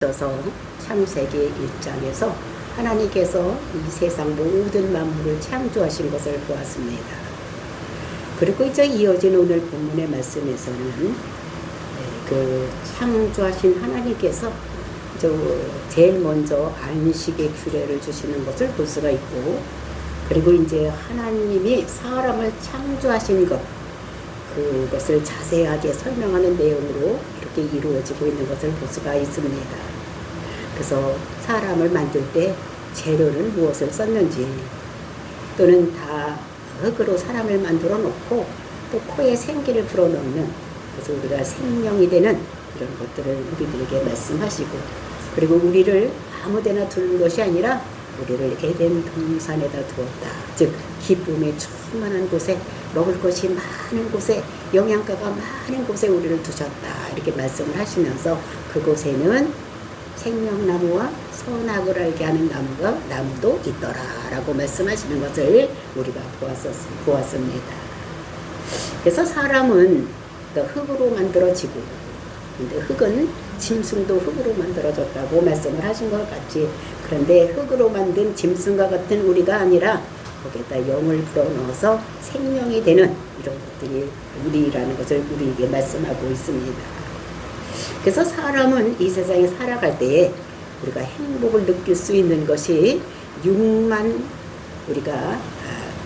있어서 창세기 1장에서 하나님께서 이 세상 모든 만물을 창조하신 것을 보았습니다. 그리고 이제 이어진 오늘 본문의 말씀에서는 그 창조하신 하나님께서 제일 먼저 안식의 규례를 주시는 것을 볼 수가 있고, 그리고 이제 하나님이 사람을 창조하신 것, 그것을 자세하게 설명하는 내용으로 이렇게 이루어지고 있는 것을 볼 수가 있습니다. 그래서 사람을 만들 때 재료는 무엇을 썼는지, 또는 다 흙으로 사람을 만들어 놓고 또 코에 생기를 불어넣는, 그래서 우리가 생명이 되는 이런 것들을 우리들에게 말씀하시고, 그리고 우리를 아무데나 두는 것이 아니라 우리를 에덴 동산에다 두었다. 즉 기쁨이 충만한 곳에, 먹을 것이 많은 곳에, 영양가가 많은 곳에 우리를 두셨다. 이렇게 말씀을 하시면서 그곳에는 생명나무와 선악을 알게 하는 나무도 있더라 라고 말씀하시는 것을 우리가 보았습니다. 그래서 사람은 흙으로 만들어지고, 근데 흙은 짐승도 흙으로 만들어졌다고 말씀을 하신 것 같이, 그런데 흙으로 만든 짐승과 같은 우리가 아니라 거기에다 영을 불어넣어서 생명이 되는 이런 것들이 우리라는 것을 우리에게 말씀하고 있습니다. 그래서 사람은 이 세상에 살아갈 때에 우리가 행복을 느낄 수 있는 것이 육만 우리가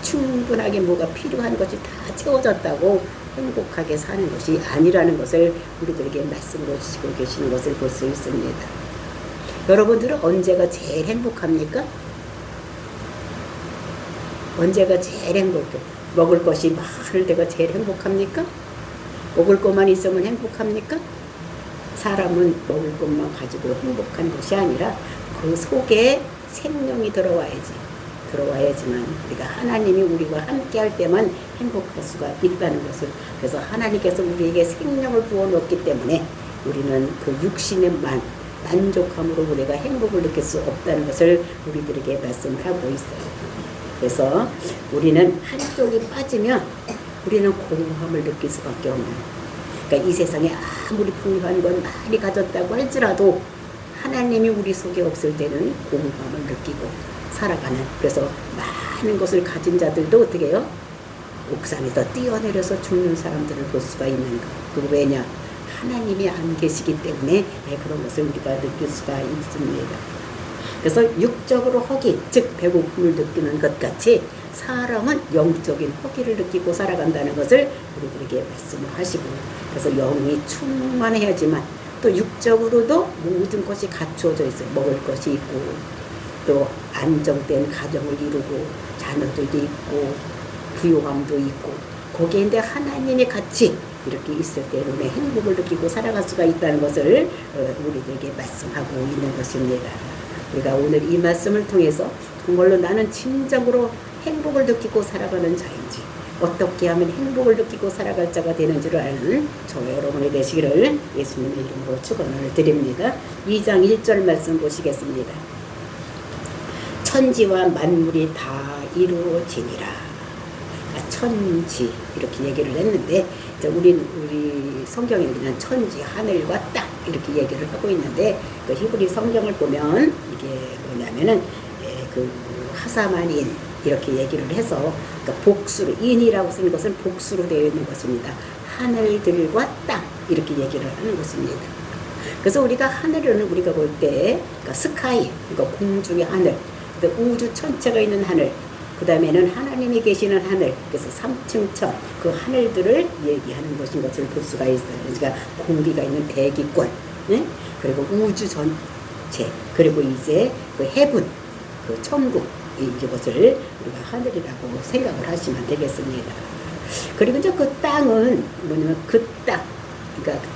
충분하게 뭐가 필요한 것이 다 채워졌다고 행복하게 사는 것이 아니라는 것을 우리들에게 말씀으로 주시고 계시는 것을 볼 수 있습니다. 여러분들은 언제가 제일 행복합니까? 언제가 제일 행복해? 먹을 것이 많을 때가 제일 행복합니까? 먹을 것만 있으면 행복합니까? 사람은 먹을 것만 가지고 행복한 것이 아니라 그 속에 생명이 들어와야지만 우리가 하나님이 우리와 함께 할 때만 행복할 수가 있다는 것을, 그래서 하나님께서 우리에게 생명을 부어놓기 때문에 우리는 그 육신의 만족함으로 우리가 행복을 느낄 수 없다는 것을 우리들에게 말씀을 하고 있어요. 그래서 우리는 한쪽이 빠지면 우리는 공허함을 느낄 수밖에 없는, 그러니까 이 세상에 아무리 풍요한 건 많이 가졌다고 할지라도 하나님이 우리 속에 없을 때는 공허함을 느끼고 살아가는, 그래서 많은 것을 가진 자들도 어떻게 해요? 옥상에서 뛰어내려서 죽는 사람들을 볼 수가 있는 것. 그 왜냐? 하나님이 안 계시기 때문에 그런 것을 우리가 느낄 수가 있습니다. 그래서 육적으로 허기, 즉 배고픔을 느끼는 것 같이 사람은 영적인 허기를 느끼고 살아간다는 것을 우리들에게 말씀을 하시고, 그래서 영이 충만해야지만 또 육적으로도 모든 것이 갖추어져 있어요. 먹을 것이 있고, 또 안정된 가정을 이루고, 자녀들도 있고, 부요함도 있고, 거기에 이제 하나님의 같이 이렇게 있을 때 우리의 행복을 느끼고 살아갈 수가 있다는 것을 우리들에게 말씀하고 있는 것입니다. 우리가 오늘 이 말씀을 통해서 정말로 나는 진정으로 행복을 느끼고 살아가는 자인지, 어떻게 하면 행복을 느끼고 살아갈 자가 되는 줄 아는 저 여러분이 되시기를 예수님의 이름으로 축원을 드립니다. 2장 1절 말씀 보시겠습니다. 천지와 만물이 다 이루어지니라. 천지 이렇게 얘기를 했는데, 우리 성경에 우리는 천지, 하늘과 땅 이렇게 얘기를 하고 있는데, 그 히브리 성경을 보면 이게 뭐냐면은 그 하사만인 이렇게 얘기를 해서, 그러니까 복수로, 인이라고 쓴 것은 복수로 되어 있는 것입니다. 하늘들과 땅 이렇게 얘기를 하는 것입니다. 그래서 우리가 하늘은 우리가 볼 때 그러니까 스카이, 그러니까 공중의 하늘, 우주 전체가 있는 하늘, 그 다음에는 하나님이 계시는 하늘, 그래서 3층 천, 그 하늘들을 얘기하는 것인 것을 볼 수가 있어요. 그러니까 공기가 있는 대기권, 네? 그리고 우주 전체, 그리고 이제 그 헤븐, 그 천국, 이것을 우리가 하늘이라고 생각을 하시면 되겠습니다. 그리고 이제 그 땅은 뭐냐면 그 땅, 그러니까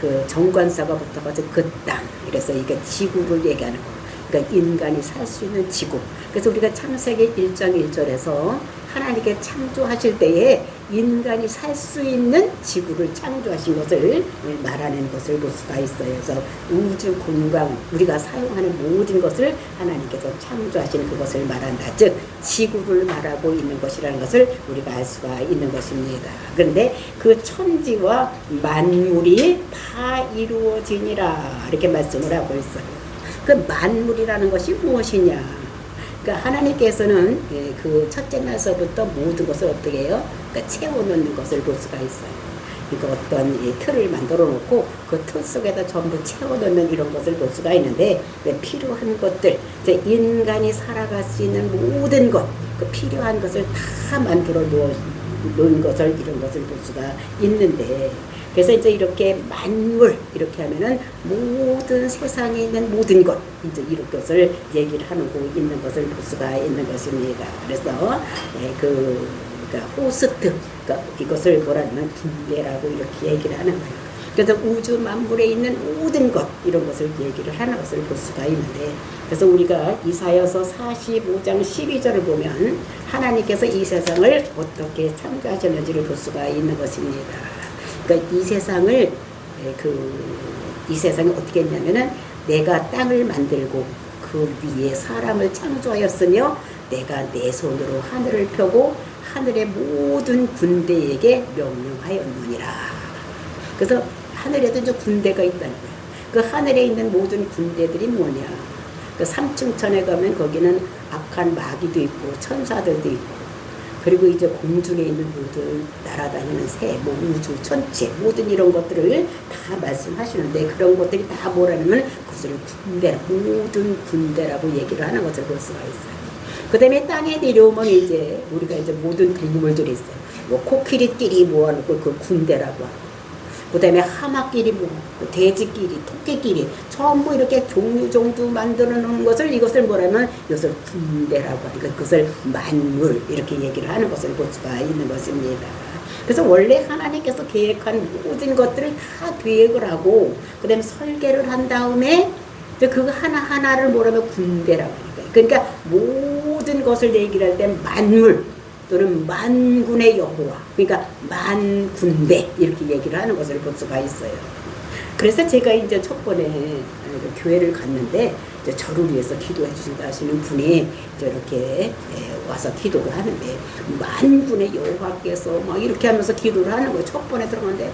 그 정관사가 붙어가지고 그 땅, 그래서 이게 지구를 얘기하는 거. 그러니까 인간이 살 수 있는 지구. 그래서 우리가 창세기 1장 1절에서 하나님께 창조하실 때에 인간이 살 수 있는 지구를 창조하신 것을 말하는 것을 볼 수가 있어요. 그래서 우주 공간, 우리가 사용하는 모든 것을 하나님께서 창조하신 그것을 말한다. 즉 지구를 말하고 있는 것이라는 것을 우리가 알 수가 있는 것입니다. 그런데 그 천지와 만물이 다 이루어지니라 이렇게 말씀을 하고 있어요. 그 만물이라는 것이 무엇이냐? 그러니까 하나님께서는 그 첫째 날서부터 모든 것을 어떻게 해요? 그러니까 채워넣는 것을 볼 수가 있어요. 그러니까 어떤 틀을 만들어 놓고 그 틀 속에다 전부 채워넣는 이런 것을 볼 수가 있는데 필요한 것들, 이제 인간이 살아갈 수 있는 모든 것, 그 필요한 것을 다 만들어 놓은 것을 이런 것을 볼 수가 있는데 그래서 이제 이렇게 만물 이렇게 하면은 모든 세상에 있는 모든 것 이제 이런 것을 얘기를 하고 있는 것을 볼 수가 있는 것입니다. 그래서 그러니까 호스트 그러니까 이것을 뭐라면 분배라고 이렇게 얘기를 하는 거예요. 그래서 우주 만물에 있는 모든 것 이런 것을 얘기를 하는 것을 볼 수가 있는데 그래서 우리가 이사야서 45장 12절을 보면 하나님께서 이 세상을 어떻게 창조하셨는지를 볼 수가 있는 것입니다. 그러니까 이 세상을 이 세상이 어떻게 했냐면은 내가 땅을 만들고 그 위에 사람을 창조하였으며 내가 내 손으로 하늘을 펴고 하늘의 모든 군대에게 명령하였느니라. 그래서 하늘에도 이제 군대가 있다는 거예요. 그 하늘에 있는 모든 군대들이 뭐냐? 그 삼층천에 가면 거기는 악한 마귀도 있고 천사들도 있고 그리고 이제 공중에 있는 모든 날아다니는 새, 뭐 우주 전체 모든 이런 것들을 다 말씀하시는데 그런 것들이 다 뭐라면 그것을 군대, 모든 군대라고 얘기를 하는 것을 볼 수가 있어요. 그 다음에 땅에 내려오면 이제 우리가 이제 모든 동물들이 있어요. 뭐 코끼리끼리 모아놓고 그 군대라고 하고 그 다음에 하마끼리 모아놓고 돼지끼리, 토끼끼리 전부 이렇게 종류 만들어 놓은 것을 이것을 뭐라면 이것을 군대라고 하니까 그것을 만물 이렇게 얘기를 하는 것을 볼 수가 있는 것입니다. 그래서 원래 하나님께서 계획한 모든 것들을 다 계획을 하고 그 다음에 설계를 한 다음에 그 하나하나를 뭐라면 군대라고 하니까 그러니까 모든 것을 얘기를 할 때 만물 또는 만군의 여호와 그러니까 만군대 이렇게 얘기를 하는 것을 볼 수가 있어요. 그래서 제가 이제 첫 번에 교회를 갔는데 이제 저를 위해서 기도해 주신다 하시는 분이 이렇게 와서 기도를 하는데 만군의 여호와께서 막 이렇게 하면서 기도를 하는 거예요. 첫 번에 들어갔는데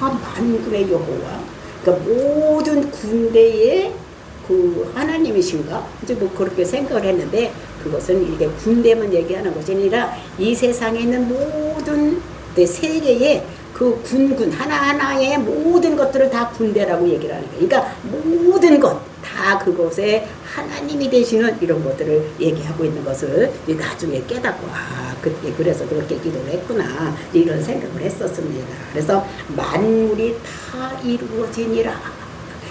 만군의 여호와 그러니까 모든 군대의 그 하나님이신가? 이제 뭐 그렇게 생각을 했는데 그것은 이게 군대만 얘기하는 것이 아니라 이 세상에 있는 모든 세계의 그 군군 하나하나의 모든 것들을 다 군대라고 얘기를 하는 거예요. 그러니까 모든 것 다 그곳에 하나님이 되시는 이런 것들을 얘기하고 있는 것을 나중에 깨닫고 그때 그래서 그렇게 기도를 했구나 이런 생각을 했었습니다. 그래서 만물이 다 이루어지니라.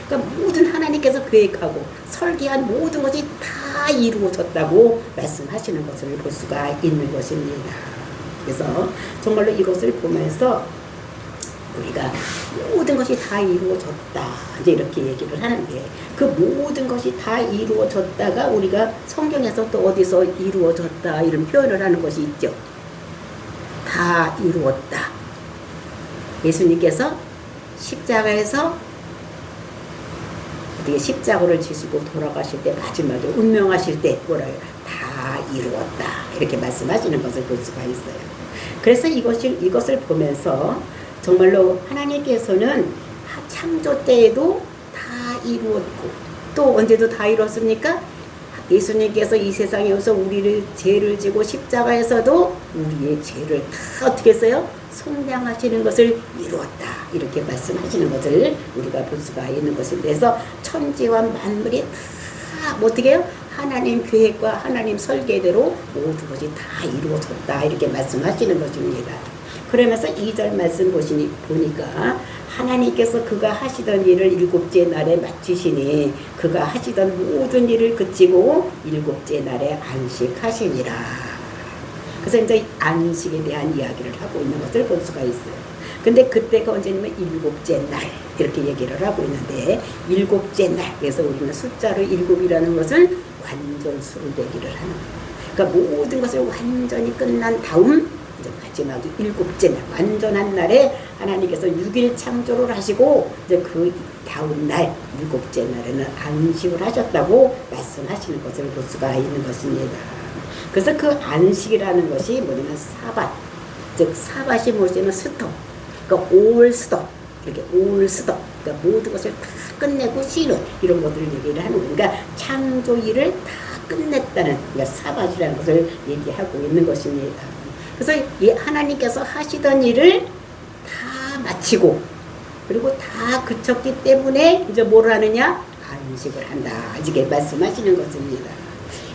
그러니까 모든 하나님께서 계획하고 설계한 모든 것이 다 이루어졌다고 말씀하시는 것을 볼 수가 있는 것입니다. 그래서 정말로 이것을 보면서 우리가 모든 것이 다 이루어졌다 이제 이렇게 얘기를 하는데 그 모든 것이 다 이루어졌다가 우리가 성경에서 또 어디서 이루어졌다 이런 표현을 하는 것이 있죠. 다 이루었다. 예수님께서 십자가에서 십자가를 지시고 돌아가실 때 마지막에 운명하실 때 뭐라요? 다 이루었다 이렇게 말씀하시는 것을 볼 수가 있어요. 그래서 이것을 보면서 정말로 하나님께서는 창조 때에도 다 이루었고 또 언제도 다 이루었습니까? 예수님께서 이 세상에 오셔서 우리를 죄를 지고 십자가에서도 우리의 죄를 다 어떻게 했어요? 속량하시는 것을 이루었다 이렇게 말씀하시는 것을 우리가 볼 수가 있는 것입니다. 그래서 천지와 만물이 다 어떻게 해요? 하나님 계획과 하나님 설계대로 모든 것이 다 이루어졌다 이렇게 말씀하시는 것입니다. 그러면서 2절 말씀 보니까 하나님께서 그가 하시던 일을 일곱째 날에 마치시니 그가 하시던 모든 일을 그치고 일곱째 날에 안식하시니라. 그래서 이제 안식에 대한 이야기를 하고 있는 것을 볼 수가 있어요. 근데 그때가 언제냐면 일곱째 날 이렇게 얘기를 하고 있는데 일곱째 날 그래서 우리는 숫자로 일곱이라는 것은 완전수를 얘기를 하는 거예요. 그러니까 모든 것을 완전히 끝난 다음 이제 마지막이 일곱째 날, 완전한 날에 하나님께서 6일 창조를 하시고 이제 그 다음 날 일곱째 날에는 안식을 하셨다고 말씀하시는 것을 볼 수가 있는 것입니다. 그래서 그 안식이라는 것이 뭐냐면 사밧, 즉 사밧이 뭐냐면 스톱, 그러니까 올 스톱, 이렇게 올 스톱, 그러니까 모든 것을 다 끝내고 쉬는 이런 것들을 얘기를 하는 거예요. 그러니까 창조 일을 다 끝냈다는, 그러니까 사밧이라는 것을 얘기하고 있는 것입니다. 그래서 이 하나님께서 하시던 일을 다 마치고 그리고 다 그쳤기 때문에 이제 뭘 하느냐? 안식을 한다. 이렇게 말씀하시는 것입니다.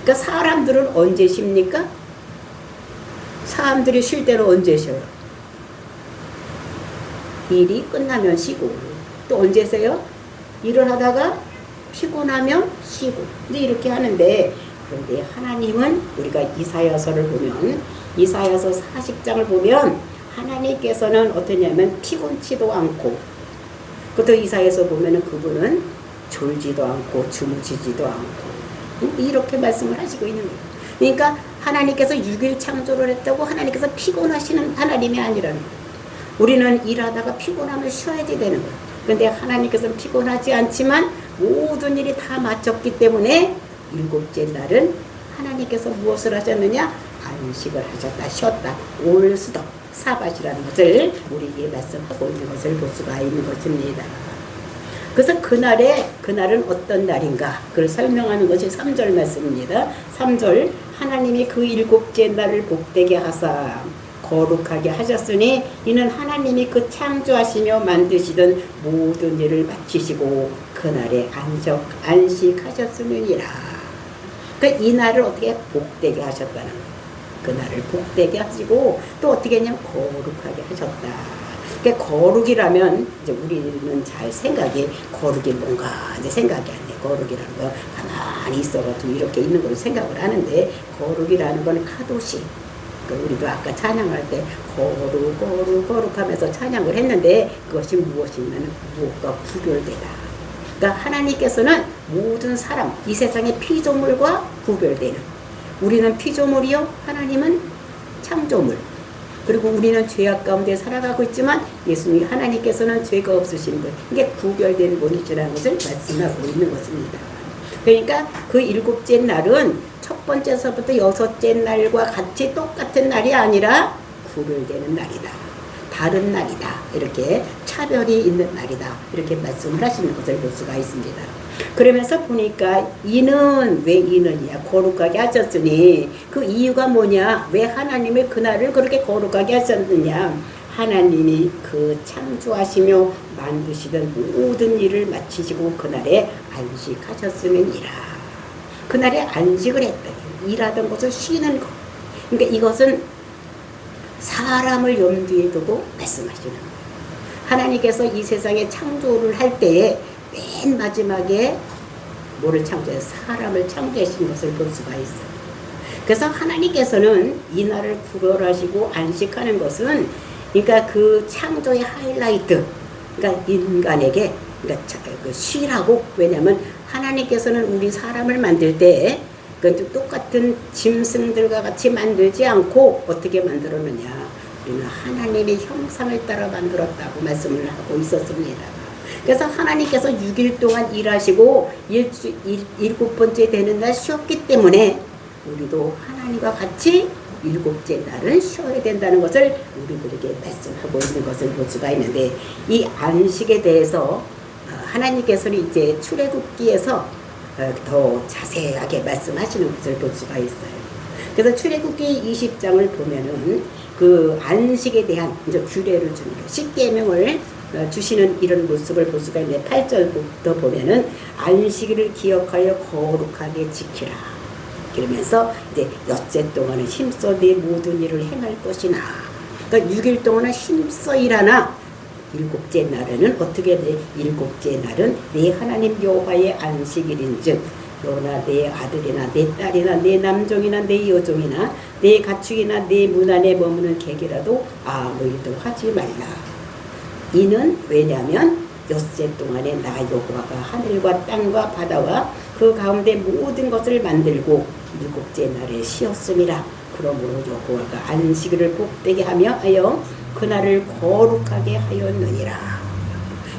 그러니까 사람들은 언제 쉽니까? 사람들이 쉴 때는 언제 쉬어요? 일이 끝나면 쉬고, 또 언제 쉬어요? 일을 하다가 피곤하면 쉬고, 이제 이렇게 하는데, 그런데 하나님은 우리가 이사야서를 보면, 이사야서 40장을 보면 하나님께서는 어떠냐면 피곤치도 않고, 그것도 이사야서 보면은 그분은 졸지도 않고 주무시지도 않고 이렇게 말씀을 하시고 있는 거예요. 그러니까 하나님께서 6일 창조를 했다고 하나님께서 피곤하시는 하나님이 아니라는 거예요. 우리는 일하다가 피곤하면 쉬어야지 되는 거예요. 그런데 하나님께서는 피곤하지 않지만 모든 일이 다 마쳤기 때문에 일곱째 날은 하나님께서 무엇을 하셨느냐? 안식을 하셨다, 쉬었다, 올 수도 사밧이라는 것을 우리에게 말씀하고 있는 것을 볼 수가 있는 것입니다. 그래서 그날은 어떤 날인가? 그걸 설명하는 것이 3절 말씀입니다. 3절, 하나님이 그 일곱째 날을 복되게 하사 거룩하게 하셨으니 이는 하나님이 그 창조하시며 만드시던 모든 일을 마치시고 그날에 안식하셨음이니라. 그러니까 이 날을 어떻게 복되게 하셨다는 거예요. 그날을 복되게 하시고 또 어떻게 했냐면 거룩하게 하셨다. 그러니까 거룩이라면 이제 우리는 잘 거룩이 뭔가 이제 생각이 안 돼. 거룩이라는 거 가만히 있어가지고 이렇게 있는 걸 생각을 하는데 거룩이라는 건 카도시. 그러니까 우리도 아까 찬양할 때 거룩 하면서 찬양을 했는데 그것이 무엇이냐면 무엇과 구별되다. 그러니까 하나님께서는 모든 사람, 이 세상의 피조물과 구별되는, 우리는 피조물이요, 하나님은 창조물. 그리고 우리는 죄악 가운데 살아가고 있지만 예수님 하나님께서는 죄가 없으신 분, 이게 구별된 분이시라는 것을 말씀하고 있는 것입니다. 그러니까 그 일곱째 날은 첫 번째서부터 여섯째 날과 같이 똑같은 날이 아니라 구별되는 날이다, 다른 날이다, 이렇게 차별이 있는 날이다, 이렇게 말씀을 하시는 것을 볼 수가 있습니다. 그러면서 보니까 왜 이는이야? 거룩하게 하셨으니 그 이유가 뭐냐? 왜 하나님이 그날을 그렇게 거룩하게 하셨느냐? 하나님이 그 창조하시며 만드시던 모든 일을 마치시고 그날에 안식하셨음이니라. 그날에 안식을 했다. 일하던 것을 쉬는 것. 그러니까 이것은 사람을 염두에 두고 말씀하시는 거예요. 하나님께서 이 세상에 창조를 할 때에 맨 마지막에 뭐를 창조해요? 사람을 창조하신 것을 볼 수가 있어요. 그래서 하나님께서는 이 날을 구별하시고 안식하는 것은, 그러니까 그 창조의 하이라이트, 그러니까 인간에게, 그러니까 쉬라고. 왜냐하면 하나님께서는 우리 사람을 만들 때 똑같은 짐승들과 같이 만들지 않고 어떻게 만들었느냐? 우리는 하나님의 형상을 따라 만들었다고 말씀을 하고 있었습니다. 그래서 하나님께서 6일 동안 일하시고 일곱 번째 되는 날 쉬었기 때문에 우리도 하나님과 같이 일곱째 날은 쉬어야 된다는 것을 우리들에게 말씀하고 있는 것을 볼 수가 있는데, 이 안식에 대해서 하나님께서는 이제 출애굽기에서 더 자세하게 말씀하시는 것을 볼 수가 있어요. 그래서 출애굽기 20장을 보면은 그 안식에 대한 이제 규례를 주는 거예요. 십계명을 주시는 이런 모습을 볼 수가 있는데 8절부터 보면은 안식일을 기억하여 거룩하게 지키라. 그러면서 이제 엿새 동안은 힘써 네 모든 일을 행할 것이나, 그러니까 6일 동안은 힘써 일하나 일곱째 날에는 어떻게 돼? 일곱째 날은 네 하나님 여호와의 안식일인즉 너나 내 아들이나 내 딸이나 내 남종이나 내 여종이나 내 가축이나 내 문 안에 머무는 객이라도 아무 일도 하지 말라. 이는 왜냐하면 엿새 동안에 나 여호와가 하늘과 땅과 바다와 그 가운데 모든 것을 만들고 일곱째 날에 쉬었음이라. 그러므로 여호와가 안식일을 복되게 하여 그날을 거룩하게 하였느니라.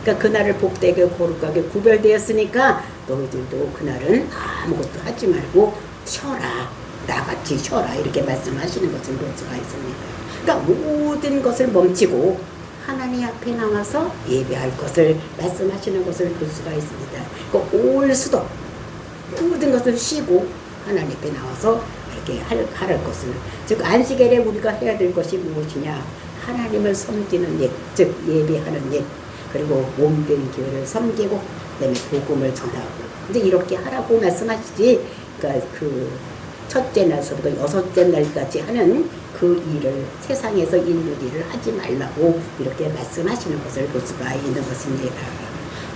그러니까 그날을 복되게 거룩하게 구별되었으니까 너희들도 그날은 아무것도 하지 말고 쉬어라. 나같이 쉬어라. 이렇게 말씀하시는 것을 볼 수가 있습니다. 그러니까 모든 것을 멈추고 하나님 앞에 나와서 예배할 것을 말씀하시는 것을 볼 수가 있습니다. 그러니까 올 수도 모든 것을 쉬고 하나님 앞에 나와서 이렇게 할 것을, 즉 안식일에 우리가 해야 될 것이 무엇이냐, 하나님을 섬기는 예, 즉 예배하는 예, 그리고 몸된 교회를 섬기고 그다음에 복음을 전하고 이제 이렇게 하라고 말씀하시지. 그러니까 그 첫째 날서부터 여섯째 날까지 하는 그 일을, 세상에서 있는 일을 하지 말라고 이렇게 말씀하시는 것을 볼 수가 있는 것입니다.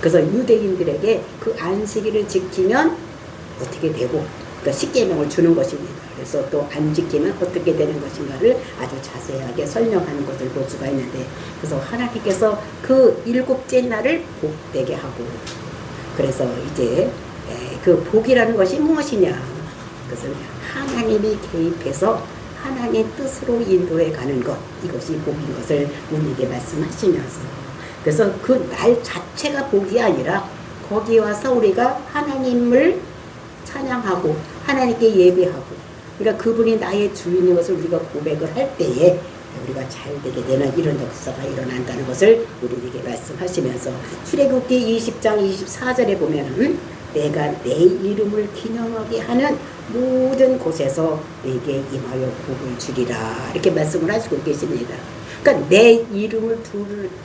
그래서 유대인들에게 그 안식일을 지키면 어떻게 되고, 그러니까 십계명을 주는 것입니다. 그래서 또 안 지키면 어떻게 되는 것인가를 아주 자세하게 설명하는 것을 볼 수가 있는데, 그래서 하나님께서 그 일곱째 날을 복되게 하고, 그래서 이제 그 복이라는 것이 무엇이냐, 그것을 하나님이 개입해서 하나님 뜻으로 인도해 가는 것, 이것이 복인 것을 우리에게 말씀하시면서, 그래서 그 날 자체가 복이 아니라 거기 와서 우리가 하나님을 찬양하고 하나님께 예배하고, 그러니까 그분이 나의 주인인 것을 우리가 고백을 할 때에 우리가 잘 되게 되는 이런 역사가 일어난다는 것을 우리에게 말씀하시면서, 출애굽기 20장 24절에 보면은 내가 내 이름을 기념하게 하는 모든 곳에서 내게 임하여 복을 주리라, 이렇게 말씀을 하시고 계십니다. 그러니까 내 이름을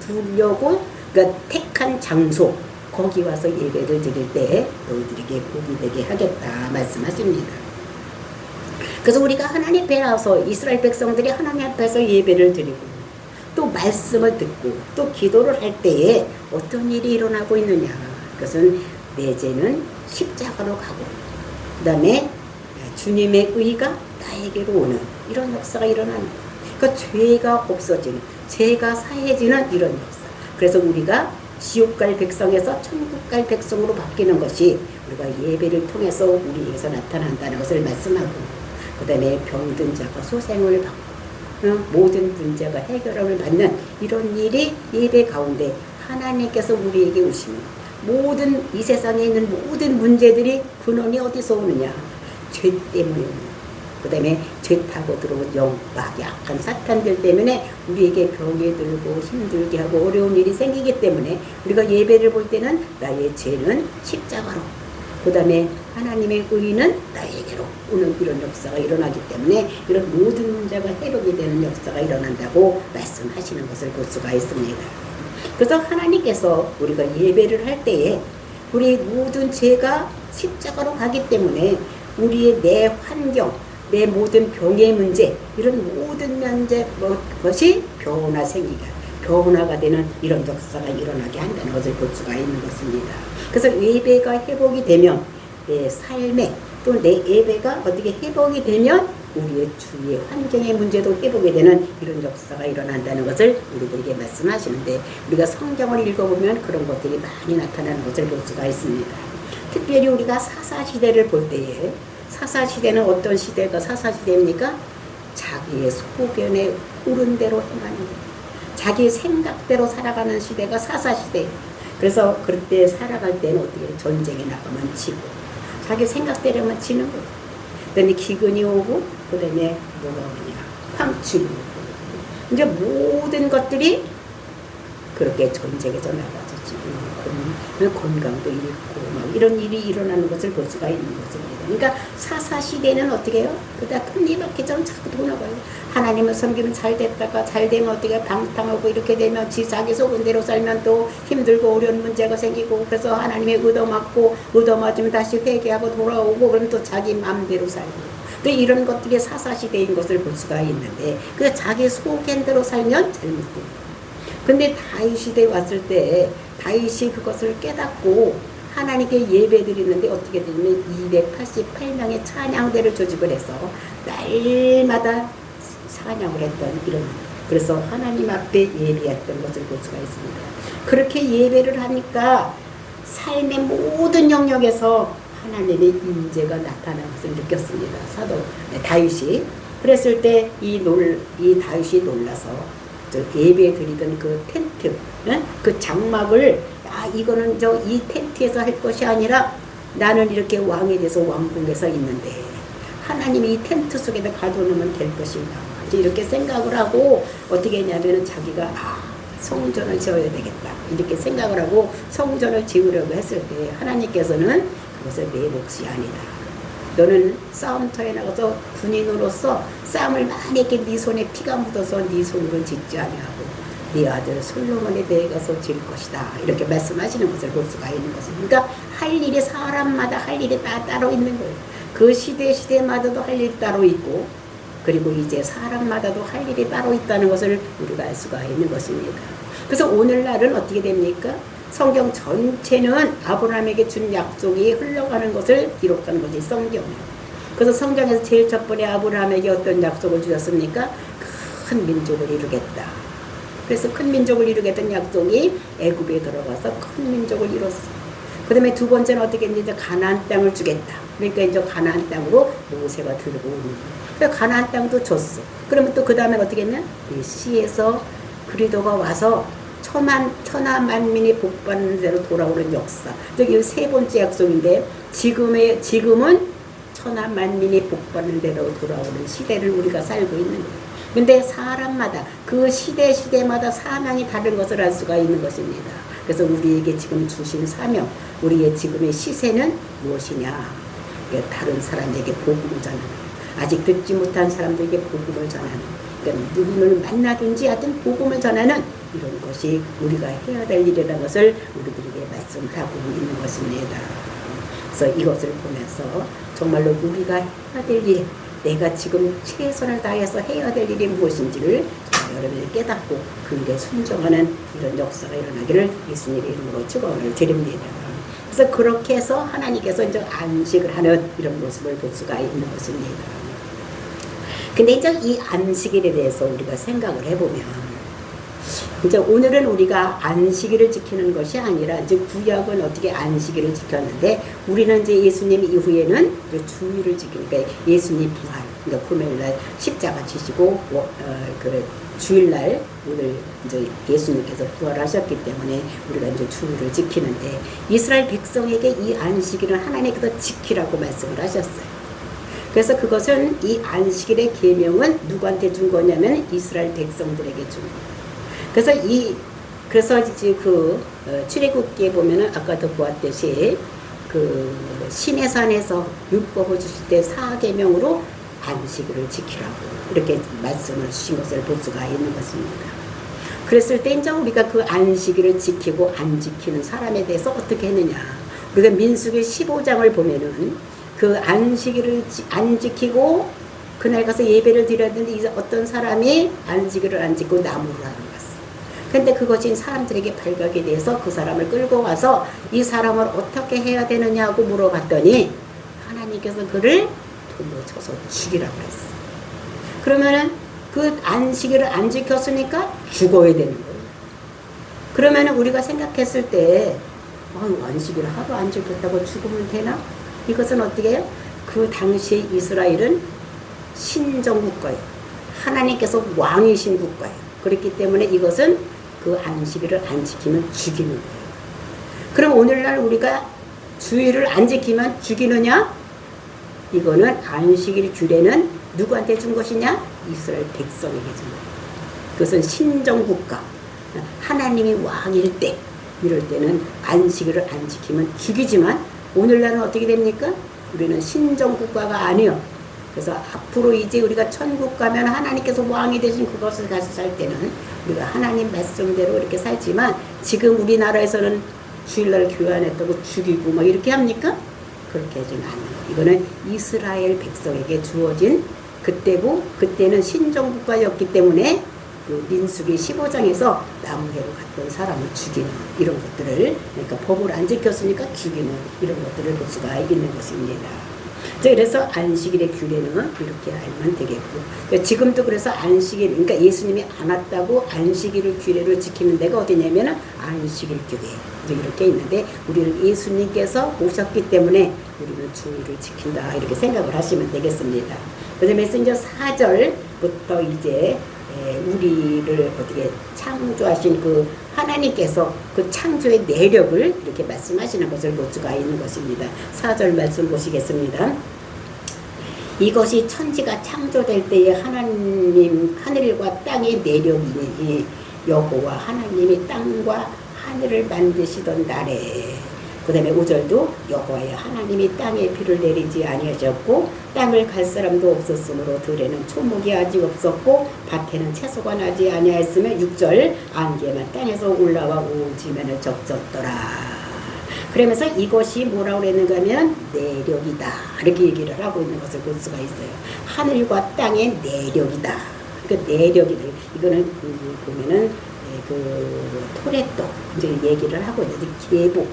두려고, 그러니까 택한 장소, 거기 와서 예배를 드릴 때 너희들에게 복이 되게 하겠다 말씀하십니다. 그래서 우리가 하나님 앞에 나와서 이스라엘 백성들이 하나님 앞에서 예배를 드리고 또 말씀을 듣고 또 기도를 할 때에 어떤 일이 일어나고 있느냐, 그것은 내 죄는 십자가로 가고 그 다음에 주님의 의가 나에게로 오는 이런 역사가 일어나는, 그러니까 죄가 없어지는, 죄가 사해지는 이런 역사. 그래서 우리가 지옥 갈 백성에서 천국 갈 백성으로 바뀌는 것이 우리가 예배를 통해서 우리에게서 나타난다는 것을 말씀하고, 그 다음에 병든 자가 소생을 받고 모든 문제가 해결을 받는 이런 일이 예배 가운데 하나님께서 우리에게 오시면, 모든 이 세상에 있는 모든 문제들이 근원이 어디서 오느냐, 죄 때문에, 그 다음에 죄 타고 들어온 영과 약한 사탄들 때문에 우리에게 병이 들고 힘들게 하고 어려운 일이 생기기 때문에 우리가 예배를 볼 때는 나의 죄는 십자가로, 그 다음에 하나님의 의는 나에게로 오는 이런 역사가 일어나기 때문에 이런 모든 문제가 해결이 되는 역사가 일어난다고 말씀하시는 것을 볼 수가 있습니다. 그래서 하나님께서 우리가 예배를 할 때에 우리 모든 죄가 십자가로 가기 때문에 우리의 내 환경, 내 모든 병의 문제, 이런 모든 것이 변화가 되는 이런 역사가 일어나게 한다는 것을 볼 수가 있는 것입니다. 그래서 예배가 회복이 되면 내 삶에, 또 내 예배가 어떻게 회복이 되면 우리의 주위의 환경의 문제도 회복이 되는 이런 역사가 일어난다는 것을 우리들에게 말씀하시는데, 우리가 성경을 읽어보면 그런 것들이 많이 나타나는 것을 볼 수가 있습니다. 특별히 우리가 사사시대를 볼 때에, 사사시대는 어떤 시대가 사사시대입니까? 자기의 소견에 오른 대로 행하는 것, 자기 생각대로 살아가는 시대가 사사시대. 그래서 그때 살아갈 때는 어떻게 전쟁에 나가면 지고 자기 생각대로만 지는 거예요. 그다음에 기근이 오고, 그다음에 뭐가 오느냐, 황충이 오고, 이제 모든 것들이 그렇게 전쟁에서 나가서 지금 건강도 잃고 막 이런 일이 일어나는 것을 볼 수가 있는 것입니다. 그러니까 사사시대는 어떻게 해요? 그다 톱니바퀴 전 자꾸 돌아가요. 하나님을 섬기면 잘 됐다가 잘 되면 어떻게 방탕하고 이렇게 되면 자기 속은 대로 살면 또 힘들고 어려운 문제가 생기고, 그래서 하나님의 얻어맞으면 다시 회개하고 돌아오고, 그럼 또 자기 마음대로 살고, 또 이런 것들이 사사시대인 것을 볼 수가 있는데, 그래서 자기 속견대로 살면 잘못돼요. 근데 다윗 시대에 왔을 때 다윗이 그것을 깨닫고 하나님께 예배 드리는데 어떻게 되냐면 288명의 찬양대를 조직을 해서 날마다 찬양을 했던 이런, 그래서 하나님 앞에 예배했던 것을 볼 수가 있습니다. 그렇게 예배를 하니까 삶의 모든 영역에서 하나님의 임재가 나타나는 것을 느꼈습니다. 사도 다윗이. 그랬을 때 이 다윗이 놀라서 저 예배 드리던 그 텐트, 그 장막을 이거는 이 텐트에서 할 것이 아니라 나는 이렇게 왕에 대해서 왕궁에서 있는데 하나님이 이 텐트 속에다 가둬놓으면 될 것인가 이렇게 생각을 하고 어떻게 했냐면은 자기가 성전을 지어야 되겠다 이렇게 생각을 하고 성전을 지으려고 했을 때 하나님께서는 그것을 내 몫이 아니다. 너는 싸움터에 나가서 군인으로서 싸움을 많이 했기 네 손에 피가 묻어서 네 손으로 짓지 아니하고 네 아들 솔로몬에 대해 가서 질 것이다 이렇게 말씀하시는 것을 볼 수가 있는 것입니다. 그러니까 할 일이 사람마다 할 일이 다 따로 있는 거예요. 그 시대마다도 할 일이 따로 있고 그리고 이제 사람마다도 할 일이 따로 있다는 것을 우리가 알 수가 있는 것입니다. 그래서 오늘날은 어떻게 됩니까? 성경 전체는 아브라함에게 준 약속이 흘러가는 것을 기록한 것이 성경이에요. 그래서 성경에서 제일 첫 번에 아브라함에게 어떤 약속을 주셨습니까? 큰 민족을 이루겠다. 그래서 큰 민족을 이루겠다는 약속이 애굽에 들어가서 큰 민족을 이뤘어. 그 다음에 두 번째는 어떻게 했는지 가나안 땅을 주겠다. 그러니까 이제 가나안 땅으로 모세가 들고 오는 거예요. 그래서 가나안 땅도 줬어. 그러면 또 그 다음에 어떻게 했냐? 이 시에서 그리도가 와서 천하 만민이 복받는 대로 돌아오는 역사. 저기 세 번째 약속인데 지금은 천하 만민이 복받는 대로 돌아오는 시대를 우리가 살고 있는 거예요. 근데 사람마다 그 시대마다 사명이 다른 것을 알 수가 있는 것입니다. 그래서 우리에게 지금 주신 사명, 우리의 지금의 시세는 무엇이냐? 다른 사람에게 복음을 전하는, 아직 듣지 못한 사람들에게 복음을 전하는, 그러니까 누구를 만나든지 하여튼 복음을 전하는 이런 것이 우리가 해야 될 일이라는 것을 우리들에게 말씀하고 있는 것입니다. 그래서 이것을 보면서 정말로 우리가 해야 될 일, 내가 지금 최선을 다해서 해야 될 일이 무엇인지를 여러분이 깨닫고 그 일에 순종하는 이런 역사가 일어나기를 예수님의 이름으로 축원을 드립니다. 그래서 그렇게 해서 하나님께서 이제 안식을 하는 이런 모습을 볼 수가 있는 것입니다. 근데 이제 이 안식일에 대해서 우리가 생각을 해보면 이제 오늘은 우리가 안식일을 지키는 것이 아니라 이제 구약은 어떻게 안식일을 지켰는데 우리는 이제 예수님 이후에는 주일을 지키니까 예수님 부활, 그러니까 금요일날 십자가 지시고 그 주일날 오늘 이제 예수님께서 부활하셨기 때문에 우리가 이제 주일을 지키는데 이스라엘 백성에게 이 안식일은 하나님께서 지키라고 말씀을 하셨어요. 그래서 그것은 이 안식일의 계명은 누구한테 준 거냐면 이스라엘 백성들에게 준 거예요. 그래서 이제 출애굽기에 보면은 아까도 보았듯이 그 시내산에서 율법을 주실 때 4계명으로 안식일을 지키라고 이렇게 말씀을 주신 것을 볼 수가 있는 것입니다. 그랬을 때 이제 우리가 그 안식일을 지키고 안 지키는 사람에 대해서 어떻게 했느냐? 우리가 민수기 15장을 보면은 그 안식일을 안 지키고 그날 가서 예배를 드려야 되는데 이제 어떤 사람이 안식일을 안 지키고 나무를 하는 거였어. 근데 그것이 사람들에게 발각이 돼서 그 사람을 끌고 가서 이 사람을 어떻게 해야 되느냐고 물어봤더니 하나님께서 그를 돌로 쳐서 죽이라고 했어. 그러면은 그 안식일을 안 지켰으니까 죽어야 되는 거예요. 그러면은 우리가 생각했을 때 안식일을 하루 안 지켰다고 죽으면 되나? 이것은 어떻게 해요? 그 당시 이스라엘은 신정국가예요. 하나님께서 왕이신 국가예요. 그렇기 때문에 이것은 그 안식일을 안 지키면 죽이는 거예요. 그럼 오늘날 우리가 주일을 안 지키면 죽이느냐? 이거는 안식일 규례는 누구한테 준 것이냐? 이스라엘 백성에게 준 거예요. 그것은 신정국가, 하나님이 왕일 때, 이럴 때는 안식일을 안 지키면 죽이지만 오늘날은 어떻게 됩니까? 우리는 신정국가가 아니요. 그래서 앞으로 이제 우리가 천국 가면 하나님께서 왕이 되신 그것을 가서 살 때는 우리가 하나님 말씀대로 이렇게 살지만 지금 우리나라에서는 주일날 교회 안 했다고 죽이고 막 이렇게 합니까? 그렇게 하지는 않는 거예요. 이거는 이스라엘 백성에게 주어진 그때는 신정국가였기 때문에 그 민수기 15장에서 나무해로 갔던 사람을 죽이는 이런 것들을, 그러니까 법을 안 지켰으니까 죽이는 이런 것들을 볼 수가 있는 것입니다. 그래서 안식일의 규례는 이렇게 알면 되겠고, 그러니까 지금도 그래서 안식일, 그러니까 예수님이 안 왔다고 안식일을 규례를 지키는 데가 어디냐면 안식일 교회 이렇게 있는데, 우리는 예수님께서 오셨기 때문에 우리는 주일을 지킨다 이렇게 생각을 하시면 되겠습니다. 그다음에 이제 4절부터 이제 우리를 어떻게 창조하신 그 하나님께서 그 창조의 내력을 이렇게 말씀하시는 것을 볼 수가 있는 것입니다. 4절 말씀 보시겠습니다. 이것이 천지가 창조될 때에 하나님 하늘과 땅의 내력이니 여호와 하나님이 땅과 하늘을 만드시던 날에, 그 다음에 5절도 여호와의 하나님이 땅에 비를 내리지 아니하셨고 땅을 갈 사람도 없었으므로 들에는 초목이 아직 없었고 밭에는 채소가 나지 아니하였으며 6절 안개만 땅에서 올라와 온 지면을 적셨더라. 그러면서 이것이 뭐라고 그랬는가 하면 내력이다 이렇게 얘기를 하고 있는 것을 볼 수가 있어요. 하늘과 땅의 내력이다. 그 내력이다. 이거는 보면은 그 토레토 이제 얘기를 하고 있는데 계보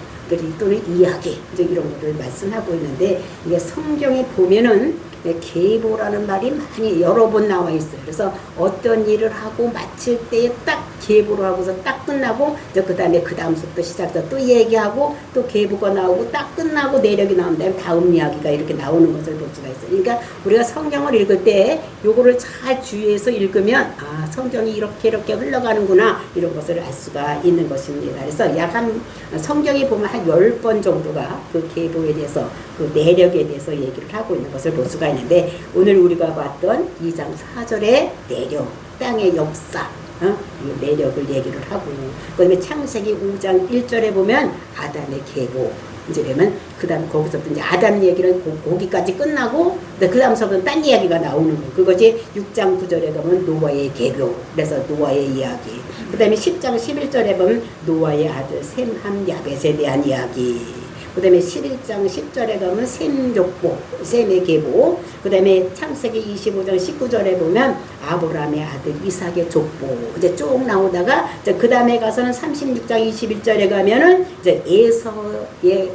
또는 이야기 이제 이런 것을 말씀하고 있는데, 이게 성경에 보면은 계보라는 말이 많이 여러 번 나와 있어요. 그래서 어떤 일을 하고 마칠 때에 딱 계보를 하고서 딱 끝나고 이제 그 다음부터 시작해서 또 얘기하고 또 계보가 나오고 딱 끝나고 내력이 나온 다음에 다음 이야기가 이렇게 나오는 것을 볼 수가 있어요. 그러니까 우리가 성경을 읽을 때 요거를 잘 주의해서 읽으면 성경이 이렇게 흘러가는구나 이런 것을 알 수가 있는 것입니다. 그래서 약 한 성경에 보면 한 10번 정도가 그 계보에 대해서 그 내력에 대해서 얘기를 하고 있는 것을 볼 수가 있는데, 오늘 우리가 봤던 2장 4절의 내력, 땅의 역사, 이 내력을 얘기를 하고, 그 다음에 창세기 5장 1절에 보면 아담의 계보, 이제 그러면 그 다음 거기서부터 이제 아담 얘기는 거기까지 끝나고 그 다음서부터 딴 이야기가 나오는 거. 그것이 6장 9절에 가면 노아의 계보, 그래서 노아의 이야기. 그 다음에 10장 11절에 보면 노아의 아들 셈, 함, 야벳에 대한 이야기. 그 다음에 11장 10절에 가면 셈 족보, 셈의 계보. 그 다음에 창세기 25장 19절에 보면 아브라함의 아들 이삭의 족보. 이제 쭉 나오다가 그 다음에 가서는 36장 21절에 가면은 이제 에서의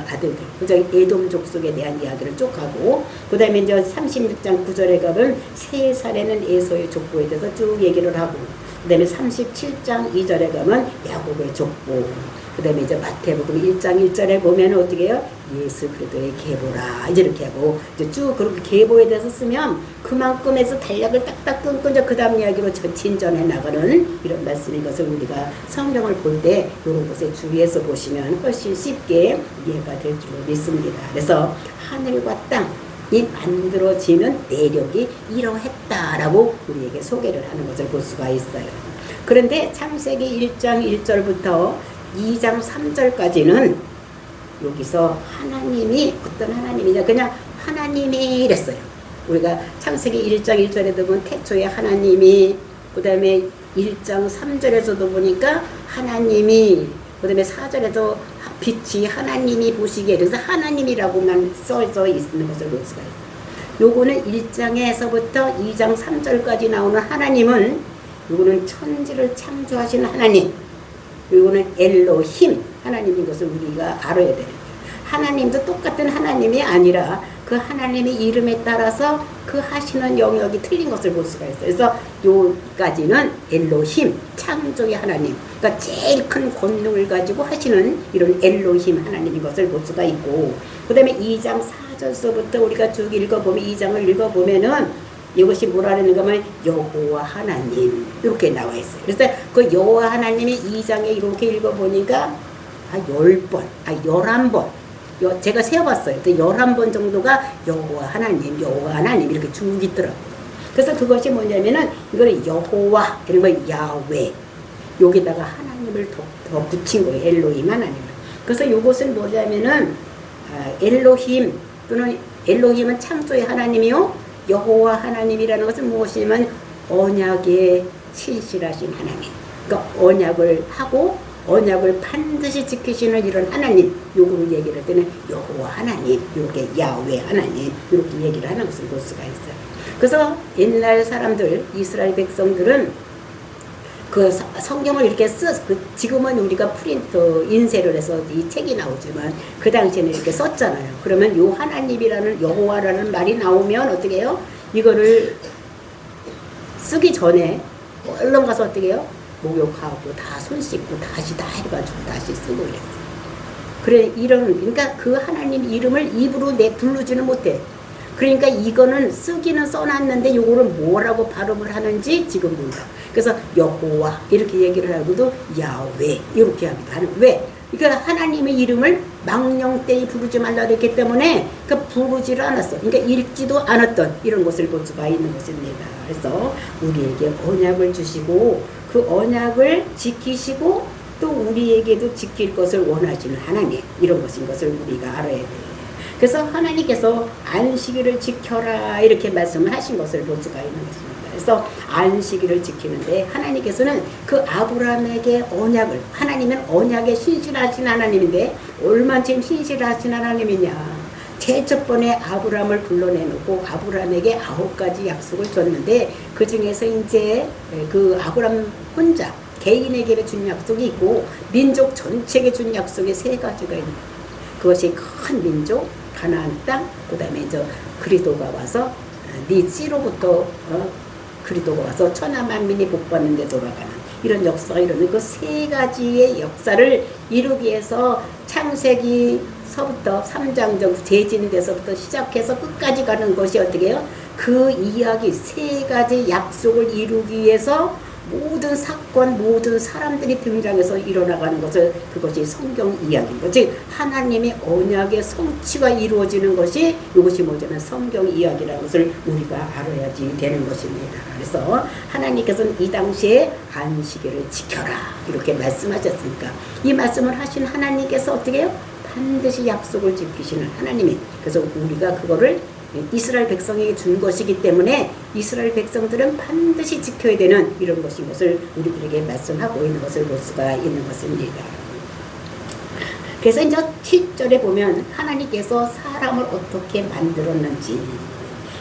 아들들, 그죠? 에돔 족속에 대한 이야기를 쭉 하고, 그 다음에 이제 36장 9절에 가면 3살에는 에서의 족보에 대해서 쭉 얘기를 하고, 그 다음에 37장 2절에 가면 야곱의 족보. 그 다음에 이제 마태복음 1장 1절에 보면 어떻게 해요? 예수 그리스도의 계보라. 이제 이렇게 하고, 이제 쭉 그렇게 계보에 대해서 쓰면 그만큼 해서 달력을 딱딱 끊고 이제 그 다음 이야기로 진전해 나가는 이런 말씀인 것을 우리가 성경을 볼 때 이런 것에 주의해서 보시면 훨씬 쉽게 이해가 될 줄로 믿습니다. 그래서 하늘과 땅이 만들어지는 내력이 이러했다라고 우리에게 소개를 하는 것을 볼 수가 있어요. 그런데 창세기 1장 1절부터 2장 3절까지는 여기서 하나님이 어떤 하나님이냐, 그냥 하나님이 이랬어요. 우리가 창세기 1장 1절에도 보면 태초에 하나님이, 그 다음에 1장 3절에서도 보니까 하나님이, 그 다음에 4절에도 빛이 하나님이 보시기에, 그래서 하나님이라고만 써져 있는 것을 볼 수가 있어요. 요거는 1장에서부터 2장 3절까지 나오는 하나님은, 요거는 천지를 창조하신 하나님, 이거는 엘로힘 하나님인 것을 우리가 알아야 돼요. 하나님도 똑같은 하나님이 아니라 그 하나님의 이름에 따라서 그 하시는 영역이 틀린 것을 볼 수가 있어요. 그래서 여기까지는 엘로힘, 창조의 하나님, 그러니까 제일 큰 권능을 가지고 하시는 이런 엘로힘 하나님인 것을 볼 수가 있고, 그 다음에 2장 4절서부터 우리가 쭉 읽어보면, 2장을 읽어보면은 이것이 뭐라는 거면 여호와 하나님 이렇게 나와 있어요. 그래서 그 여호와 하나님이 2장에 이렇게 읽어보니까 10번, 11번 제가 세어봤어요. 11번 정도가 여호와 하나님 이렇게 쭉 있더라고요. 그래서 그것이 뭐냐면은 이거는 여호와 이런 거 야훼 여기다가 하나님을 더 붙인 거예요. 엘로힘 하나님을. 그래서 이것은 뭐냐면은 엘로힘 또는 엘로힘은 창조의 하나님이요, 여호와 하나님이라는 것은 무엇이냐면 언약에 신실하신 하나님. 그러니까 언약을 하고 언약을 반드시 지키시는 이런 하나님, 요거를 얘기를 할 때는 여호와 하나님, 요게 야훼 하나님 이렇게 얘기를 하는 것을 볼 수가 있어요. 그래서 옛날 사람들, 이스라엘 백성들은 그 성경을 이렇게 지금은 우리가 프린트 인쇄를 해서 이 책이 나오지만 그 당시에는 이렇게 썼잖아요. 그러면 요 하나님이라는 여호와라는 말이 나오면 어떻게 해요? 이거를 쓰기 전에 얼른 가서 어떻게 해요? 목욕하고 다 손 씻고 다시 다 해가지고 다시 쓰고 그랬어요. 그러니까 그 하나님 이름을 입으로 부르지는 못해. 그러니까 이거는 쓰기는 써놨는데 요거를 뭐라고 발음을 하는지 지금 몰라. 그래서 여호와 이렇게 얘기를 하고도 야훼 이렇게 하기도 하는. 왜? 그러니까 하나님의 이름을 망령되이 부르지 말라 그랬기 때문에 그 부르지를 않았어. 그러니까 읽지도 않았던 이런 것을 볼 수가 있는 것입니다. 그래서 우리에게 언약을 주시고 그 언약을 지키시고 또 우리에게도 지킬 것을 원하시는 하나님, 이런 것인 것을 우리가 알아야 돼요. 그래서 하나님께서 안식일을 지켜라 이렇게 말씀을 하신 것을 볼 수가 있는 것입니다. 그래서 안식일을 지키는데 하나님께서는 그 아브라함에게 언약을, 하나님은 언약에 신실하신 하나님인데 얼마큼 신실하신 하나님이냐. 제일 첫 번에 아브라함을 불러내놓고 아브라함에게 9가지 약속을 줬는데 그 중에서 이제 그 아브라함 혼자 개인에게 준 약속이 있고 민족 전체에게 준 약속이 3가지가 있는 거예요. 그것이 큰 민족, 가나안 땅, 그 다음에 이제 그리스도가 와서 네 씨로부터 그리스도가 와서 천하 만민이 복받는 데 돌아가는 이런 역사가 이루는 그 3가지의 역사를 이루기 위해서 창세기서부터 3장정 제진돼서부터 시작해서 끝까지 가는 것이 어떻게 해요? 그 이야기 3가지 약속을 이루기 위해서 모든 사건, 모든 사람들이 등장해서 일어나가는 것을, 그것이 성경 이야기인 거지. 하나님의 언약의 성취가 이루어지는 것이, 이것이 뭐냐면 성경 이야기라는 것을 우리가 알아야지 되는 것입니다. 그래서 하나님께서는 이 당시에 안식일을 지켜라 이렇게 말씀하셨으니까, 이 말씀을 하신 하나님께서 어떻게 해요? 반드시 약속을 지키시는 하나님이. 그래서 우리가 그거를 이스라엘 백성에게 준 것이기 때문에 이스라엘 백성들은 반드시 지켜야 되는 이런 것인 것을 우리들에게 말씀하고 있는 것을 볼 수가 있는 것입니다. 그래서 이제 7절에 보면 하나님께서 사람을 어떻게 만들었는지,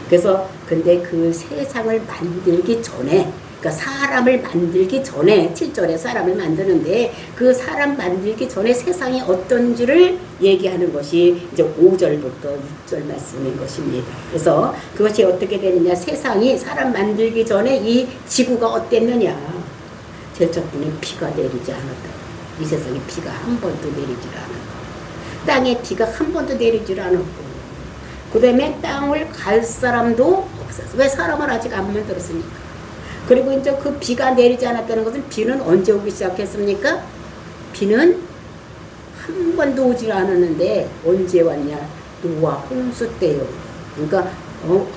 그래서 근데 그 세상을 만들기 전에, 그러니까 사람을 만들기 전에 7절에 사람을 만드는데 그 사람 만들기 전에 세상이 어떤지를 얘기하는 것이 이제 5절부터 6절 말씀인 것입니다. 그래서 그것이 어떻게 되느냐, 세상이 사람 만들기 전에 이 지구가 어땠느냐. 제일 첫 번째 비가 내리지 않았다. 이 세상에 비가 한 번도 내리지 않았다. 땅에 비가 한 번도 내리지 않았고, 그 다음에 땅을 갈 사람도 없었어. 왜? 사람을 아직 안 만들었으니까. 그리고 이제 그 비가 내리지 않았다는 것은, 비는 언제 오기 시작했습니까? 비는 한 번도 오지 않았는데 언제 왔냐? 노아 홍수 때요. 그러니까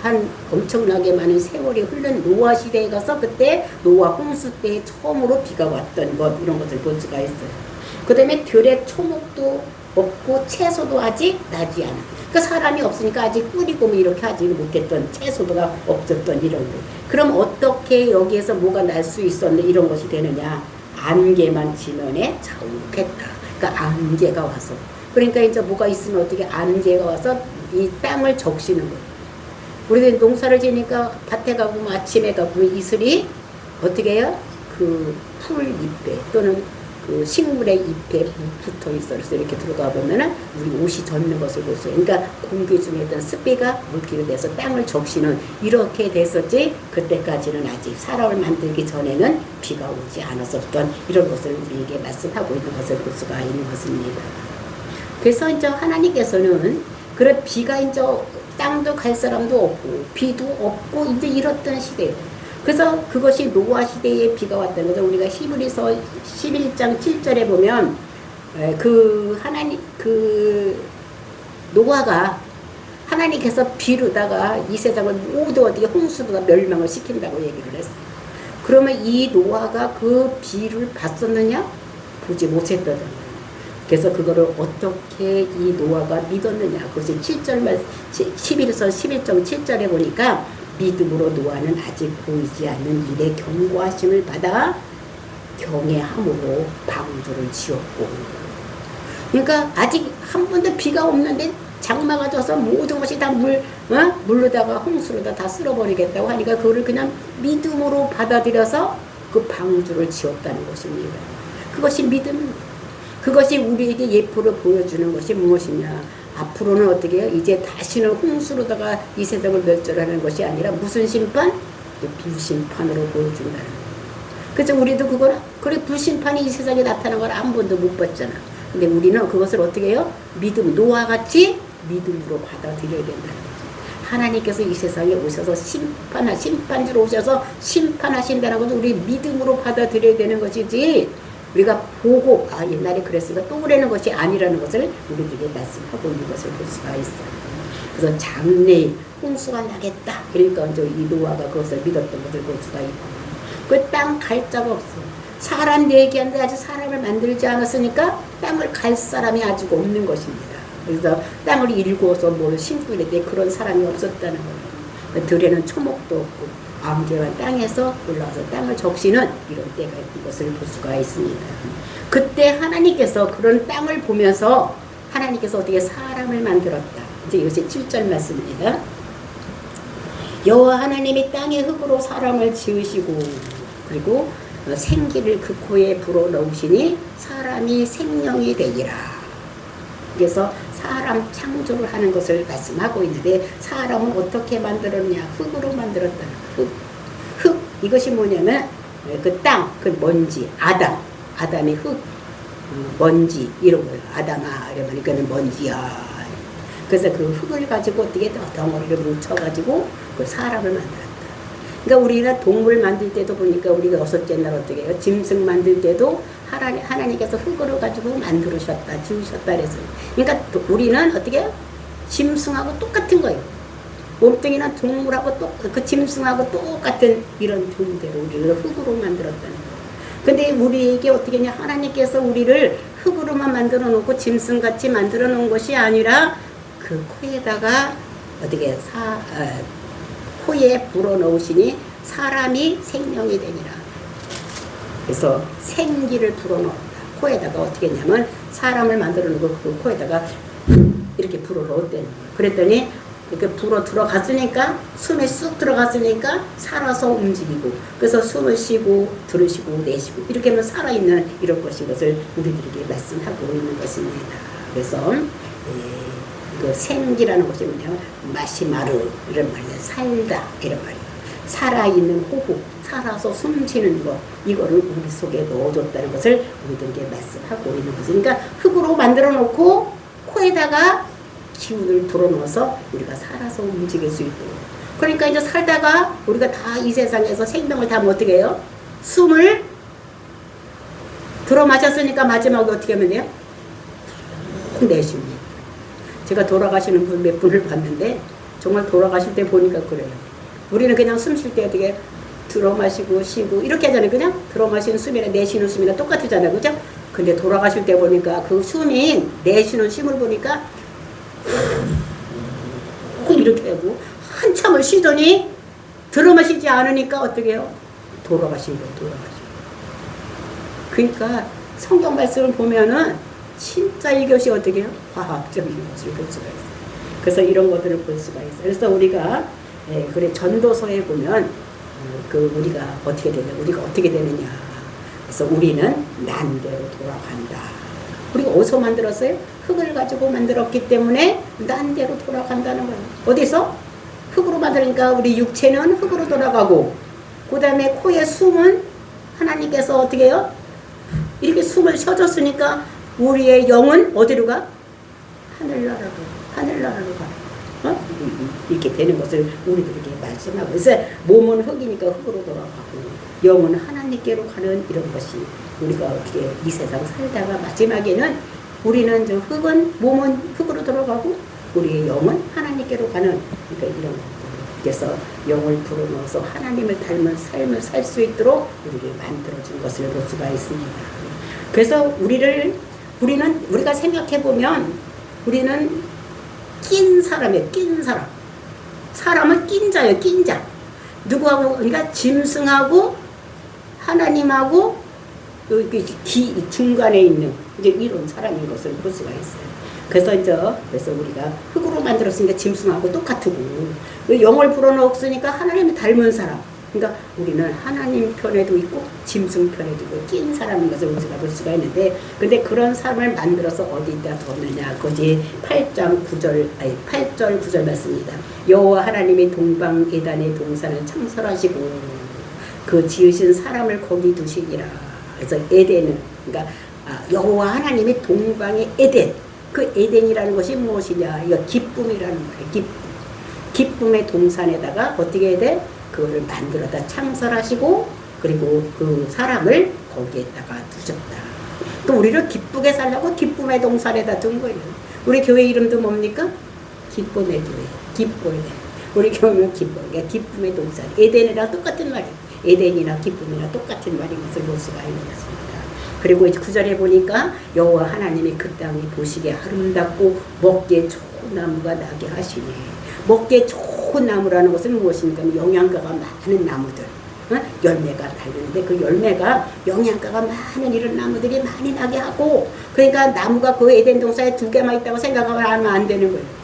한 엄청나게 많은 세월이 흐른 노아 시대에 가서 그때 노아 홍수 때 처음으로 비가 왔던 것, 이런 것을 볼 수가 있어요. 그 다음에 들에 초목도 없고 채소도 아직 나지 않아. 그 사람이 없으니까 아직 뿌리고 뭐 이렇게 하지 못했던, 채소가 없었던 이런 거. 그럼 어떻게 여기에서 뭐가 날 수 있었는데 이런 것이 되느냐? 안개만 지면에 자욱했다. 그러니까 안개가 와서. 그러니까 이제 뭐가 있으면 어떻게 안개가 와서 이 땅을 적시는 거예요. 우리가 농사를 지니까 밭에 가고 뭐 아침에 가고 이슬이 어떻게 해요? 그 풀 잎에 또는 그 식물의 잎에 붙어 있어서 이렇게 들어가 보면은 우리 옷이 젖는 것을 볼 수 있어요. 그러니까 공기 중에 있던 습기가 물기로 돼서 땅을 적시는, 이렇게 됐었지. 그때까지는 아직 사람을 만들기 전에는 비가 오지 않았었던 이런 것을 우리에게 말씀하고 있는 것을 볼 수가 있는 것입니다. 그래서 이제 하나님께서는 그런 비가 이제 땅도 갈 사람도 없고 비도 없고 이제 이렇던 시대. 그래서 그것이 노아 시대에 비가 왔다는 것을 우리가 히브리서 11장 7절에 보면 그 하나님, 그 노아가 하나님께서 비로다가 이 세상을 모두 어떻게 홍수가 멸망을 시킨다고 얘기를 했어요. 그러면 이 노아가 그 비를 봤었느냐? 보지 못했거든. 그래서 그거를 어떻게 이 노아가 믿었느냐? 그것이 7절만 11서 11장 7절에 보니까 믿음으로 노아는 아직 보이지 않는 일의 경고하심을 받아 경외함으로 방주를 지었고, 그러니까 아직 한 번도 비가 없는데 장마가 져서 모든 것이 다 물로다가 홍수로다 다 쓸어버리겠다고 하니까 그거를 그냥 믿음으로 받아들여서 그 방주를 지었다는 것입니다. 그것이 믿음, 그것이 우리에게 예표로 보여주는 것이 무엇이냐? 앞으로는 어떻게 해요? 이제 다시는 홍수로다가 이 세상을 멸절하는 것이 아니라 무슨 심판? 불심판으로 보여준다는 거예요. 그래서 우리도 그걸, 그래 불심판이 이 세상에 나타난 걸 한 번도 못 봤잖아. 근데 우리는 그것을 어떻게 해요? 믿음, 노아같이 믿음으로 받아들여야 된다는 거죠. 하나님께서 이 세상에 오셔서 심판주로 오셔서 심판하신다는 것을 우리 믿음으로 받아들여야 되는 것이지, 우리가 보고 옛날에 그랬으니까 또 그러는 것이 아니라는 것을 우리들에게 말씀하고 있는 것을 볼 수가 있어요. 그래서 장래에 홍수가 나겠다. 그러니까 이제 이 노아가 그것을 믿었던 것을 볼 수가 있고, 그 땅 갈 자가 없어. 사람 얘기하는데 아직 사람을 만들지 않았으니까 땅을 갈 사람이 아직 없는 것입니다. 그래서 땅을 일구어서 뭘 심고 이랬는데 그런 사람이 없었다는 거예요. 들에는 초목도 없고 안개와 땅에서 올라와서 땅을 적시는 이런 때가 있는 것을 볼 수가 있습니다. 그때 하나님께서 그런 땅을 보면서 하나님께서 어떻게 사람을 만들었다. 이제 이것이 7절 말씀입니다. 여호와 하나님이 땅의 흙으로 사람을 지으시고 그리고 생기를 그 코에 불어넣으시니 사람이 생명이 되니라. 그래서 사람 창조를 하는 것을 말씀하고 있는데, 사람은 어떻게 만들었냐? 흙으로 만들었다는 거예요. 흙. 이것이 뭐냐면 그 땅, 그 먼지, 아담의 흙, 먼지 이런 거예요. 아담아 이러면 이거는 먼지야. 그래서 그 흙을 가지고 어떻게 덩어리를 뭉쳐가지고 그 사람을 만들었다. 그러니까 우리가 동물 만들 때도 보니까 우리가 6째 날 어떻게 해요? 짐승 만들 때도 하나님께서 흙으로 가지고 만들으셨다, 지으셨다 그래서. 그러니까 우리는 어떻게 해요? 짐승하고 똑같은 거예요. 몸뚱이는 동물하고 그 짐승하고 똑같은 이런 존재로 우리를 흙으로 만들었다는 거예요. 근데 우리에게 어떻게 했냐? 하나님께서 우리를 흙으로만 만들어 놓고 짐승같이 만들어 놓은 것이 아니라 그 코에다가 어떻게 코에 불어넣으시니 사람이 생명이 되니라. 그래서 생기를 불어넣었다. 코에다가 어떻게 했냐면 사람을 만들어 놓고 그 코에다가 이렇게 불어넣었다는 거예요. 그랬더니 이렇게 불어 들어갔으니까, 숨에 쑥 들어갔으니까 살아서 움직이고, 그래서 숨을 쉬고 들으시고 내쉬고 이렇게 하면 살아있는 이런 것인 것을 우리들에게 말씀하고 있는 것입니다. 그래서 그 생기라는 것이 뭐냐면 마시마르 이런 말이에요. 살다 이런 말이에요. 살아있는 호흡, 살아서 숨쉬는 것, 이거를 우리 속에 넣어줬다는 것을 우리들에게 말씀하고 있는 거죠. 그러니까 흙으로 만들어 놓고 코에다가 기운을 불어넣어서 우리가 살아서 움직일 수 있도록. 그러니까 이제 살다가 우리가 다 이 세상에서 생명을 다 어떻게 해요? 숨을 들어 마셨으니까 마지막에 어떻게 하면 돼요? 내쉽니다. 제가 돌아가시는 분 몇 분을 봤는데 정말 돌아가실 때 보니까 그래요. 우리는 그냥 숨 쉴 때 어떻게 들어 마시고 쉬고 이렇게 하잖아요. 그냥 들어 마시는 숨이나 내쉬는 숨이나 똑같잖아요. 그죠? 근데 돌아가실 때 보니까 그 숨이 내쉬는 숨을 보니까 이렇게 하고 한참을 쉬더니 들어 마시지 않으니까 어떻게 해요? 돌아가신 거예요. 그러니까 성경 말씀을 보면은 진짜 이것이 어떻게 해요? 과학적인 것을 볼 수가 있어요. 그래서 이런 것들을 볼 수가 있어요. 그래서 우리가 그래 전도서에 보면 우리가 어떻게 되느냐. 그래서 우리는 난대로 돌아간다. 우리가 어디서 만들었어요? 흙을 가지고 만들었기 때문에 난대로 돌아간다는 거예요. 어디서? 흙으로 만들니까 우리 육체는 흙으로 돌아가고, 그 다음에 코에 숨은 하나님께서 어떻게 해요? 이렇게 숨을 쉬어줬으니까 우리의 영은 어디로 가? 하늘나라로 가. 이렇게 되는 것을 우리들에게 말씀하고, 그래서 몸은 흙이니까 흙으로 돌아가고 영은 하나님께로 가는 이런 것이 우리가 어떻게 이 세상 살다가 마지막에는 우리는 저 몸은 흙으로 돌아가고 우리의 영은 하나님께로 가는, 그러니까 이런 것들. 그래서 영을 불어넣어서 하나님을 닮은 삶을 살 수 있도록 우리를 만들어준 것을 볼 수가 있습니다. 그래서 우리가 생각해보면 우리는 낀 사람이에요. 낀 사람. 사람은 낀 자예요. 낀 자. 누구하고? 그러니까 짐승하고 하나님하고 여기 중간에 있는 이제 이런 사람인 것을 볼 수가 있어요. 그래서 우리가 흙으로 만들었으니까 짐승하고 똑같고, 영을 불어넣었으니까 하나님을 닮은 사람. 그러니까 우리는 하나님 편에도 있고 짐승 편에도 있고 낀 사람인 것을 우리가 볼 수가 있는데, 근데 그런 사람을 만들어서 어디다 뒀느냐. 그것이 8절 9절 말씀입니다. 여호와 하나님이 동방 에단의 동산을 창설하시고 그 지으신 사람을 거기 두시니라. 그래서 에덴은, 그러니까 여호와 하나님이 동방의 에덴, 그 에덴이라는 것이 무엇이냐? 이거 기쁨이라는 거예요. 기쁨. 기쁨의 동산에다가 어떻게 해야 돼? 그거를 만들어다 창설하시고 그리고 그 사람을 거기에다가 두셨다. 또 우리를 기쁘게 살려고 기쁨의 동산에다 둔 거예요. 우리 교회 이름도 뭡니까? 기쁨의 교회. 기뻐야 돼. 우리 교회는 기뻐. 그러니까 기쁨의 동산. 에덴이랑 똑같은 말이에요. 에덴이나 기쁨이나 똑같은 말인 것을 볼 수가 있는 것입니다. 그리고 이제 9절에 보니까 여호와 하나님이 그 땅이 보시기에 아름답고 먹기에 좋은 나무가 나게 하시네. 먹기에 좋은 나무라는 것은 무엇입니까? 영양가가 많은 나무들. 열매가 달리는데 그 열매가 영양가가 많은 이런 나무들이 많이 나게 하고, 그러니까 나무가 그 에덴 동산에 2개만 있다고 생각하면 안 되는 거예요.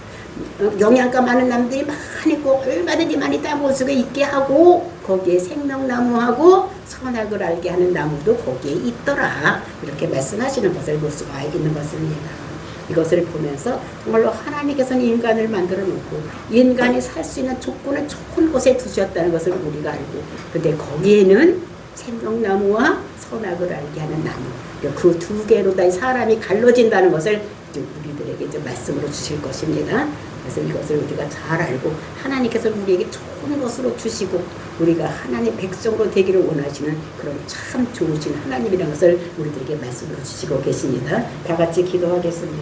영양가 많은 나무들이 많이 있고 얼마든지 많이 따먹을 수가 있게 하고 거기에 생명나무하고 선악을 알게 하는 나무도 거기에 있더라. 이렇게 말씀하시는 것을 볼 수가 있는 것입니다. 이것을 보면서 정말로 하나님께서는 인간을 만들어 놓고 인간이 살 수 있는 조건을 좋은 곳에 두셨다는 것을 우리가 알고, 근데 거기에는 생명나무와 선악을 알게 하는 나무, 그 2개로 다 사람이 갈라진다는 것을 우리들에게 이제 말씀으로 주실 것입니다. 그래서 이것을 우리가 잘 알고 하나님께서 우리에게 좋은 것으로 주시고 우리가 하나님 백성으로 되기를 원하시는 그런 참 좋으신 하나님이라는 것을 우리들에게 말씀으로 주시고 계십니다. 다 같이 기도하겠습니다.